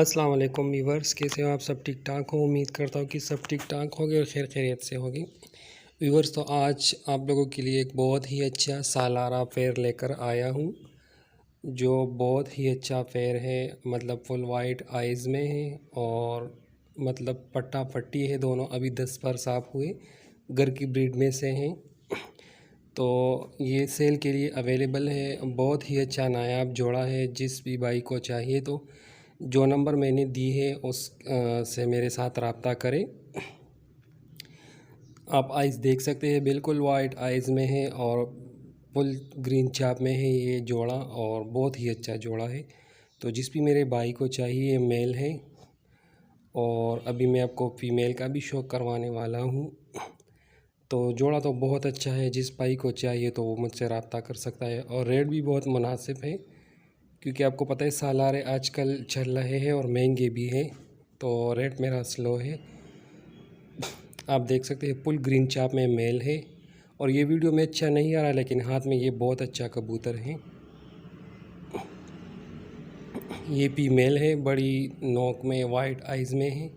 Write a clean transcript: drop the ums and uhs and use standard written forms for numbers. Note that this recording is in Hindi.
अस्सलाम वालेकुम व्यूवर्स, कैसे हो आप? सब ठीक ठाक हो? उम्मीद करता हूँ कि सब ठीक ठाक होंगे और खैर खैरियत से होगी। व्यूवर्स, तो आज आप लोगों के लिए एक बहुत ही अच्छा सालाना फेयर लेकर आया हूँ, जो बहुत ही अच्छा फेयर है। मतलब फुल वाइट आइज़ में है और मतलब पट्टा पट्टी है, दोनों अभी 10 पर साफ हुए, घर की ब्रीड में से हैं। तो ये सेल के लिए अवेलेबल है। बहुत ही अच्छा नायाब जोड़ा है। जिस भी भाई को चाहिए तो जो नंबर मैंने दी है उस से मेरे साथ रब्ता करें। आप आइज़ देख सकते हैं, बिल्कुल वाइट आइज़ में है और फुल ग्रीन चाप में है ये जोड़ा, और बहुत ही अच्छा जोड़ा है। तो जिस भी मेरे भाई को चाहिए, मेल है। और अभी मैं आपको फ़ीमेल का भी शो करवाने वाला हूँ। तो जोड़ा तो बहुत अच्छा है, जिस भाई को चाहिए तो वो मुझसे रब्ता कर सकता है। और रेट भी बहुत मुनासिब है, क्योंकि आपको पता है सालारे आजकल चल रहे हैं और महंगे भी हैं, तो रेट मेरा स्लो है। आप देख सकते हैं फुल ग्रीन चाप में मेल है। और ये वीडियो में अच्छा नहीं आ रहा, लेकिन हाथ में ये बहुत अच्छा कबूतर है। ये फीमेल है, बड़ी नोक में वाइट आइज़ में है।